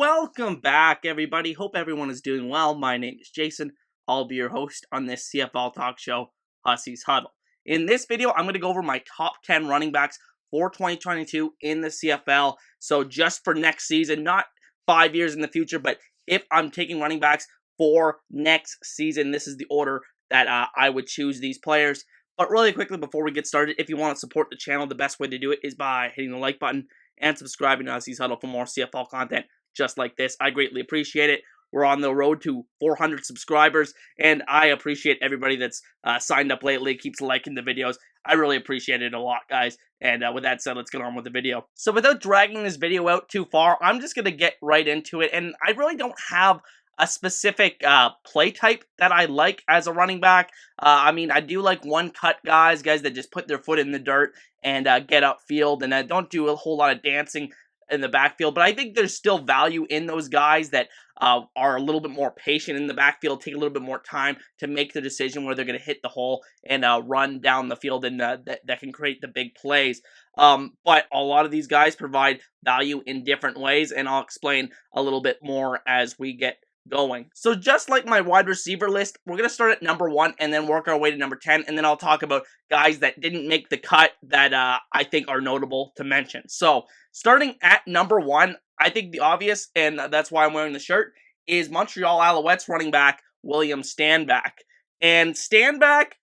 Welcome back, everybody. Hope everyone is doing well. My name is Jason. I'll be your host on this CFL talk show, Hussey's Huddle. In this video, I'm going to go over my top 10 running backs for 2022 in the CFL. So just for next season, not 5 years in the future, but if I'm taking running backs for next season, this is the order that I would choose these players. But really quickly, before we get started, if you want to support the channel, the best way to do it is by hitting the like button and subscribing to Hussey's Huddle for more CFL content just like this. I greatly appreciate it. We're on the road to 400 subscribers, and I appreciate everybody that's signed up lately, keeps liking the videos. I really appreciate it a lot, guys. And with that said, let's get on with the video. So without dragging this video out too far, I'm just going to get right into it, and I really don't have a specific play type that I like as a running back. I mean, I do like one-cut guys that just put their foot in the dirt and get upfield, and don't do a whole lot of dancing in the backfield, but I think there's still value in those guys that are a little bit more patient in the backfield, take a little bit more time to make the decision where they're going to hit the hole and run down the field, and that can create the big plays. But a lot of these guys provide value in different ways, and I'll explain a little bit more as we get going. So just like my wide receiver list, we're going to start at number 1 and then work our way to number 10, and then I'll talk about guys that didn't make the cut that I think are notable to mention. So starting at number 1, I think the obvious, and that's why I'm wearing the shirt, is Montreal Alouettes running back William STANBACK. And STANBACK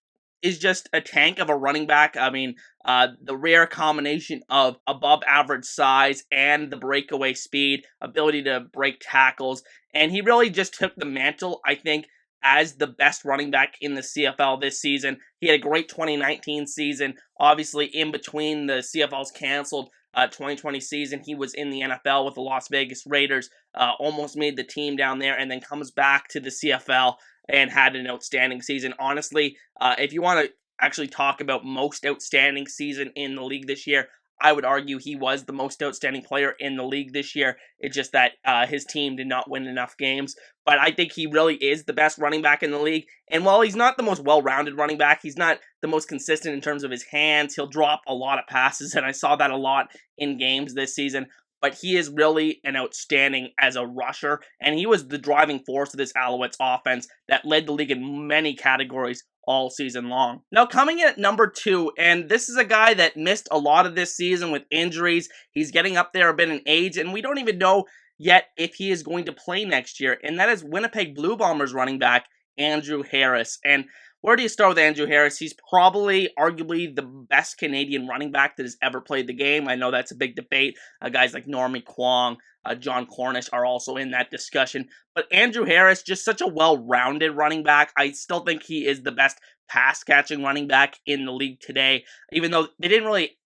is just a tank of a running back. I mean, the rare combination of above average size and the breakaway speed, ability to break tackles, and he really just took the mantle, I think, as the best running back in the CFL this season. He had a great 2019 season. Obviously, in between the CFL's canceled 2020 season, he was in the NFL with the Las Vegas Raiders, almost made the team down there, and then comes back to the CFL and had an outstanding season. Honestly, if you want to actually talk about most outstanding season in the league this year, I would argue he was the most outstanding player in the league this year. It's just that his team did not win enough games. But I think he really is the best running back in the league. And while he's not the most well-rounded running back, he's not the most consistent in terms of his hands. He'll drop a lot of passes, and I saw that a lot in games this season. But he is really an outstanding as a rusher, and he was the driving force of this Alouettes offense that led the league in many categories all season long. Now, coming in at number 2, and this is a guy that missed a lot of this season with injuries. He's getting up there a bit in age, and we don't even know yet if he is going to play next year, and that is Winnipeg Blue Bombers running back Andrew Harris. And where do you start with Andrew Harris? He's probably, arguably, the best Canadian running back that has ever played the game. I know that's a big debate. Guys like Normie Kwong, John Cornish are also in that discussion. But Andrew Harris, just such a well-rounded running back. I still think he is the best pass-catching running back in the league today, even though they didn't really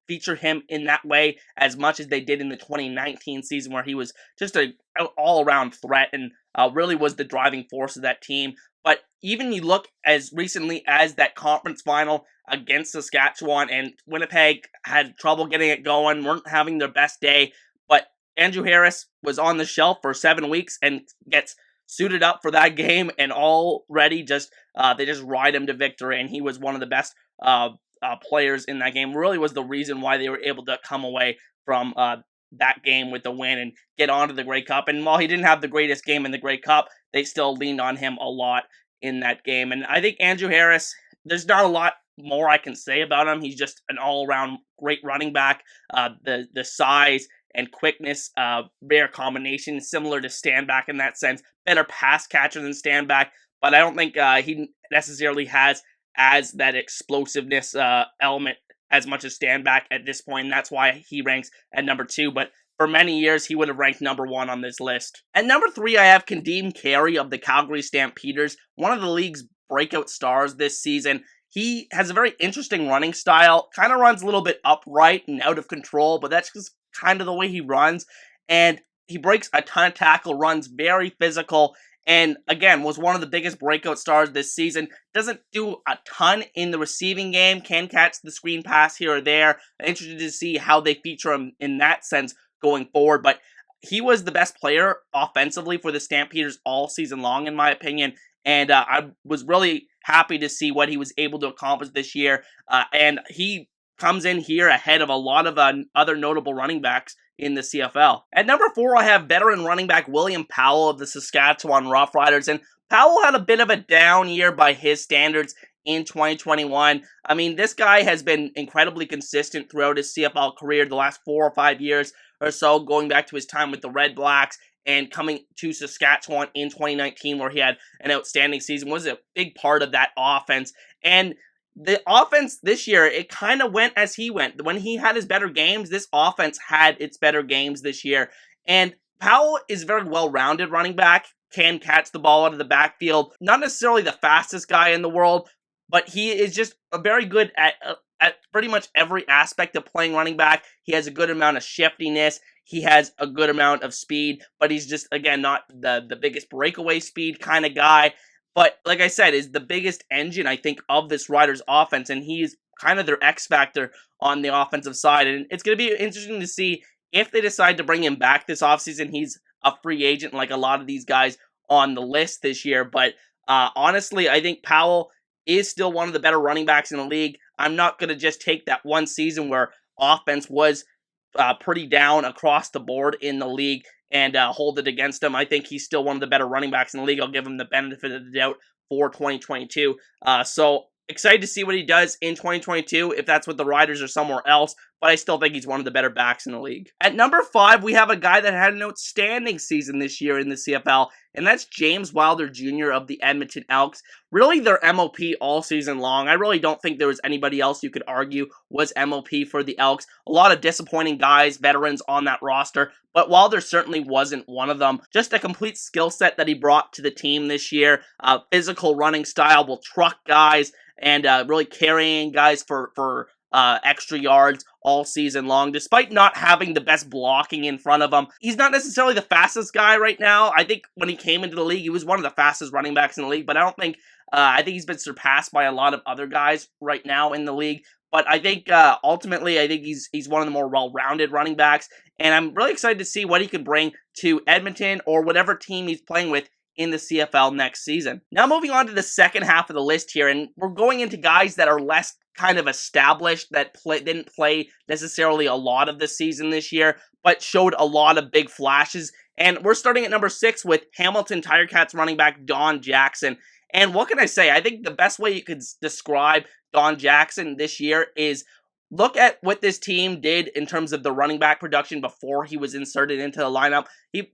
feature him in that way as much as they did in the 2019 season, where he was just an all-around threat and really was the driving force of that team. But even you look as recently as that conference final against Saskatchewan, and Winnipeg had trouble getting it going, weren't having their best day, but Andrew Harris was on the shelf for 7 weeks and gets suited up for that game, and already just they just ride him to victory, and he was one of the best players in that game. Really was the reason why they were able to come away from that game with the win and get onto the Grey Cup. And while he didn't have the greatest game in the Grey Cup, they still leaned on him a lot in that game. And I think Andrew Harris, there's not a lot more I can say about him. He's just an all-around great running back. The size and quickness, rare combination, similar to STANBACK in that sense. Better pass catcher than STANBACK, but I don't think he necessarily has as that explosiveness element as much as STANBACK at this point, and that's why he ranks at number 2, but for many years, he would have ranked number 1 on this list. At number 3, I have Carey of the Calgary Stampeders, one of the league's breakout stars this season. He has a very interesting running style, kind of runs a little bit upright and out of control, but that's just kind of the way he runs, and he breaks a ton of tackle, runs very physical, and again, was one of the biggest breakout stars this season. Doesn't do a ton in the receiving game, can catch the screen pass here or there. I'm interested to see how they feature him in that sense going forward, but he was the best player offensively for the Stampeders all season long, in my opinion, and I was really happy to see what he was able to accomplish this year, and he comes in here ahead of a lot of other notable running backs in the CFL. At number 4, I have veteran running back William Powell of the Saskatchewan Roughriders, and Powell had a bit of a down year by his standards in 2021. I mean, this guy has been incredibly consistent throughout his CFL career the last 4 or 5 years or so, going back to his time with the Red Blacks and coming to Saskatchewan in 2019 where he had an outstanding season, was a big part of that offense. And the offense this year, it kind of went as he went. When he had his better games, this offense had its better games this year. And Powell is a very well-rounded running back, can catch the ball out of the backfield. Not necessarily the fastest guy in the world, but he is just very good at pretty much every aspect of playing running back. He has a good amount of shiftiness. He has a good amount of speed, but he's just, again, not the biggest breakaway speed kind of guy. But like I said, is the biggest engine, I think, of this Riders offense, and he's kind of their X factor on the offensive side. And it's going to be interesting to see if they decide to bring him back this offseason. He's a free agent like a lot of these guys on the list this year. But honestly, I think Powell is still one of the better running backs in the league. I'm not going to just take that one season where offense was pretty down across the board in the league and hold it against him. I think he's still one of the better running backs in the league. I'll give him the benefit of the doubt for 2022. So excited to see what he does in 2022, if that's with the Riders or somewhere else, but I still think he's one of the better backs in the league. At number 5, we have a guy that had an outstanding season this year in the CFL, and that's James Wilder Jr. of the Edmonton Elks. Really their MOP all season long. I really don't think there was anybody else you could argue was MOP for the Elks. A lot of disappointing guys, veterans on that roster, but Wilder certainly wasn't one of them. Just a complete skill set that he brought to the team this year. Physical running style, will truck guys, and really carrying guys for extra yards all season long, despite not having the best blocking in front of him. He's not necessarily the fastest guy right now. I think when he came into the league, he was one of the fastest running backs in the league, but I think he's been surpassed by a lot of other guys right now in the league. But I think ultimately, I think he's one of the more well-rounded running backs, and I'm really excited to see what he can bring to Edmonton or whatever team he's playing with in the CFL next season. Now moving on to the second half of the list here, and we're going into guys that are less kind of established, that didn't play necessarily a lot of the season this year, but showed a lot of big flashes. And we're starting at number 6 with Hamilton Tiger Cats running back Don Jackson. And what can I say? I think the best way you could describe Don Jackson this year is look at what this team did in terms of the running back production before he was inserted into the lineup. The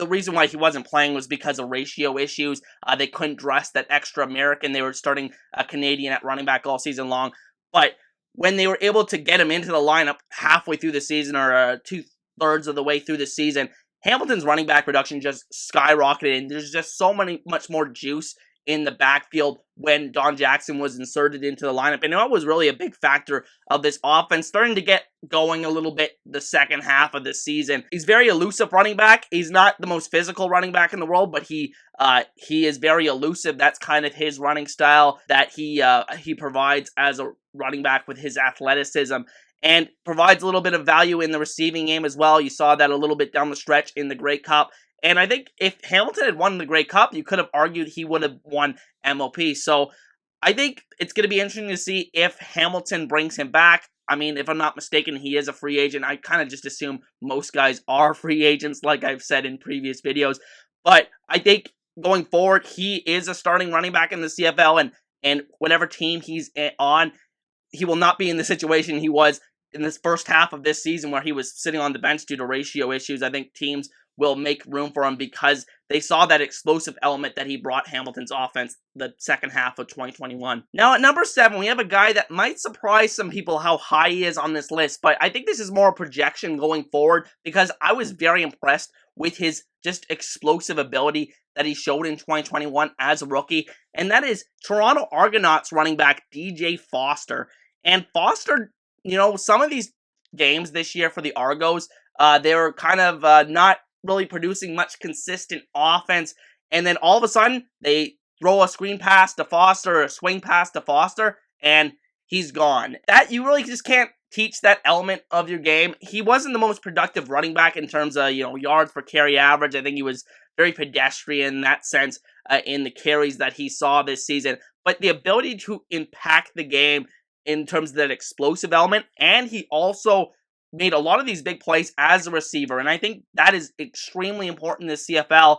reason why he wasn't playing was because of ratio issues. They couldn't dress that extra American. They were starting a Canadian at running back all season long. But when they were able to get him into the lineup halfway through the season, or 2/3 of the way through the season, Hamilton's running back production just skyrocketed, and there's just much more juice in the backfield when Don Jackson was inserted into the lineup. And that was really a big factor of this offense starting to get going a little bit the second half of the season. He's very elusive running back. He's not the most physical running back in the world, but he is very elusive. That's kind of his running style that he provides as a running back with his athleticism, and provides a little bit of value in the receiving game as well. You saw that a little bit down the stretch in the Grey Cup. And I think if Hamilton had won the Grey Cup, you could have argued he would have won MOP. So I think it's going to be interesting to see if Hamilton brings him back. I mean, if I'm not mistaken, he is a free agent. I kind of just assume most guys are free agents, like I've said in previous videos. But I think going forward, he is a starting running back in the CFL, and whatever team he's on, he will not be in the situation he was in this first half of this season where he was sitting on the bench due to ratio issues. I think teams will make room for him because they saw that explosive element that he brought Hamilton's offense the second half of 2021. Now at number 7, we have a guy that might surprise some people how high he is on this list, but I think this is more a projection going forward because I was very impressed with his just explosive ability that he showed in 2021 as a rookie, and that is Toronto Argonauts running back DJ Foster. And Foster, some of these games this year for the Argos, they were kind of not really producing much consistent offense, and then all of a sudden they throw a screen pass to Foster or a swing pass to Foster and he's gone. That you really just can't teach that element of your game. He wasn't the most productive running back in terms of yards per carry average. I think he was very pedestrian in that sense in the carries that he saw this season, but the ability to impact the game in terms of that explosive element, and he also made a lot of these big plays as a receiver, and I think that is extremely important in the CFL.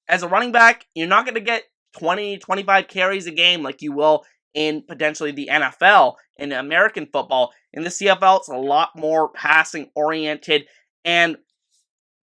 As a running back, you're not going to get 20, 25 carries a game like you will in potentially the NFL, in American football. In the CFL, it's a lot more passing oriented, and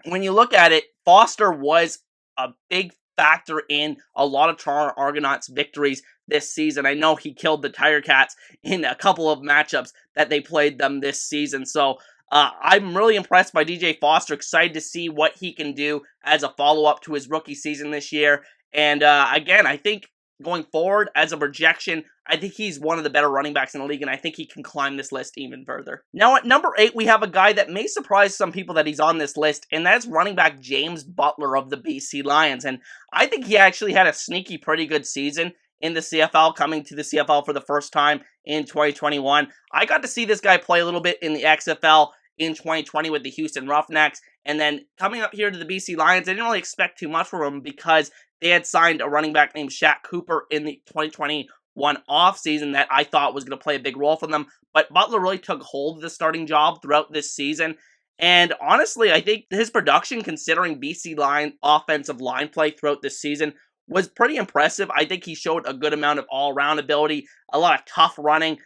when you look at it, Foster was a big factor in a lot of Toronto Argonauts' victories this season. I know he killed the Tiger Cats in a couple of matchups that they played them this season. So I'm really impressed by DJ Foster. Excited to see what he can do as a follow-up to his rookie season this year. And again, I think going forward as a projection, I think he's one of the better running backs in the league, and I think he can climb this list even further. Now at number 8, we have a guy that may surprise some people that he's on this list, and that's running back James Butler of the BC Lions. And I think he actually had a sneaky pretty good season in the CFL, coming to the CFL for the first time in 2021. I got to see this guy play a little bit in the XFL in 2020 with the Houston Roughnecks, and then coming up here to the BC Lions, I didn't really expect too much from him because they had signed a running back named Shaq Cooper in the 2021 offseason that I thought was going to play a big role for them, but Butler really took hold of the starting job throughout this season, and honestly, I think his production, considering BC Line offensive line play throughout this season, was pretty impressive. I think he showed a good amount of all-around ability, a lot of tough running,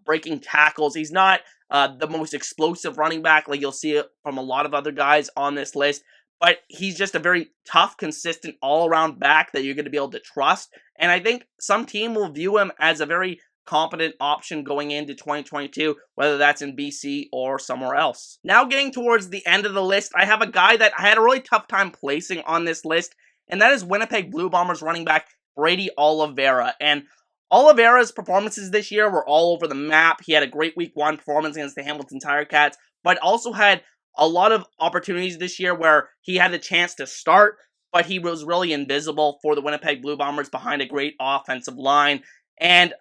breaking tackles. He's not the most explosive running back like you'll see it from a lot of other guys on this list, but he's just a very tough, consistent, all-around back that you're going to be able to trust, and I think some team will view him as a very competent option going into 2022, whether that's in BC or somewhere else. Now getting towards the end of the list, I have a guy that I had a really tough time placing on this list, and that is Winnipeg Blue Bombers running back BRADY OLIVEIRA. And Oliveira's performances this year were all over the map. He had a great Week 1 performance against the Hamilton Tiger Cats, but also had a lot of opportunities this year where he had the chance to start, but he was really invisible for the Winnipeg Blue Bombers behind a great offensive line. And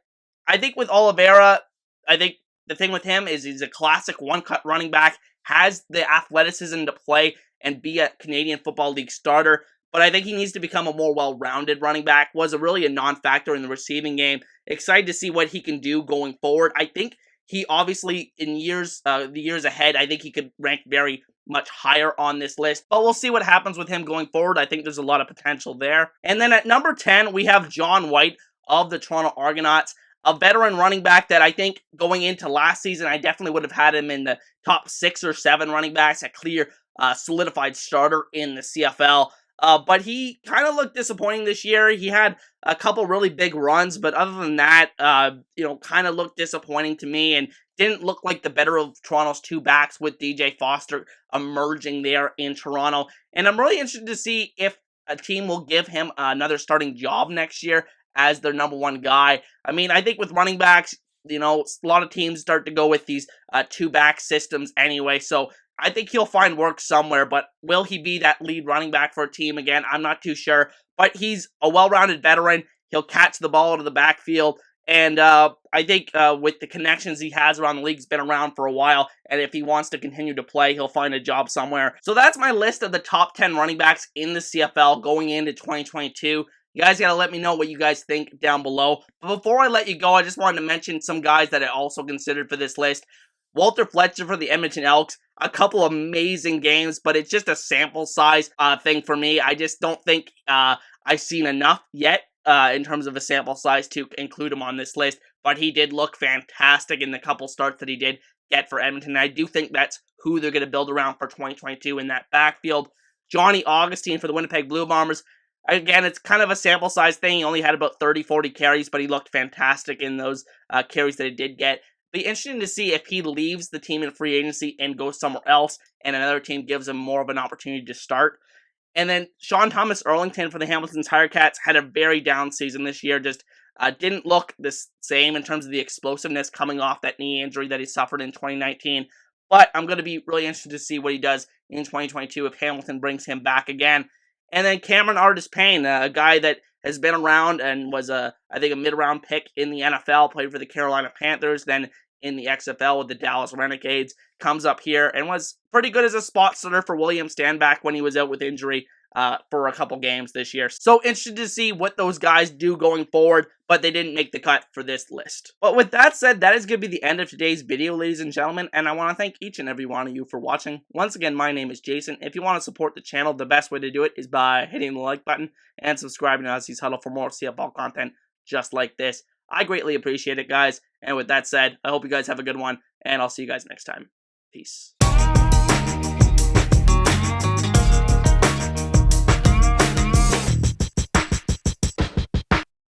I think with Oliveira, I think the thing with him is he's a classic one-cut running back, has the athleticism to play and be a Canadian Football League starter, but I think he needs to become a more well-rounded running back. Was really a non-factor in the receiving game. Excited to see what he can do going forward. I think he obviously, in the years ahead, I think he could rank very much higher on this list, but we'll see what happens with him going forward. I think there's a lot of potential there. And then at number 10, we have John White of the Toronto Argonauts, a veteran running back that I think going into last season, I definitely would have had him in the top 6 or 7 running backs, a clear solidified starter in the CFL. But he kind of looked disappointing this year. He had a couple really big runs, but other than that, kind of looked disappointing to me and didn't look like the better of Toronto's two backs with DJ Foster emerging there in Toronto. And I'm really interested to see if a team will give him another starting job next year as their number 1 guy. I mean, I think with running backs, a lot of teams start to go with these 2-back systems anyway, so I think he'll find work somewhere, but will he be that lead running back for a team again? I'm not too sure, but he's a well-rounded veteran. He'll catch the ball out of the backfield, and I think with the connections he has around the league, he's been around for a while, and if he wants to continue to play, he'll find a job somewhere. So that's my list of the top 10 running backs in the CFL going into 2022. You guys got to let me know what you guys think down below. But before I let you go, I just wanted to mention some guys that I also considered for this list. Walter Fletcher for the Edmonton Elks, a couple of amazing games, but it's just a sample size thing for me. I just don't think I've seen enough yet in terms of a sample size to include him on this list, but he did look fantastic in the couple starts that he did get for Edmonton. I do think that's who they're going to build around for 2022 in that backfield. Johnny Augustine for the Winnipeg Blue Bombers. Again, it's kind of a sample size thing. He only had about 30, 40 carries, but he looked fantastic in those carries that he did get. Be interesting to see if he leaves the team in free agency and goes somewhere else, and another team gives him more of an opportunity to start. And then Sean Thomas Erlington for the Hamilton Tiger Cats had a very down season this year. Just didn't look the same in terms of the explosiveness coming off that knee injury that he suffered in 2019. But I'm going to be really interested to see what he does in 2022 if Hamilton brings him back again. And then Cameron Artis-Payne, a guy that has been around and was, I think, a mid-round pick in the NFL, played for the Carolina Panthers, then in the XFL with the Dallas Renegades, comes up here and was pretty good as a spot starter for William STANBACK when he was out with injury for a couple games this year. So interested to see what those guys do going forward, but they didn't make the cut for this list. But with that said, that is going to be the end of today's video, ladies and gentlemen, and I want to thank each and every one of you for watching. Once again, my name is Jason. If you want to support the channel, the best way to do it is by hitting the like button and subscribing to Aussie's Huddle for more CFL content just like this. I greatly appreciate it, guys. And with that said, I hope you guys have a good one, and I'll see you guys next time. Peace.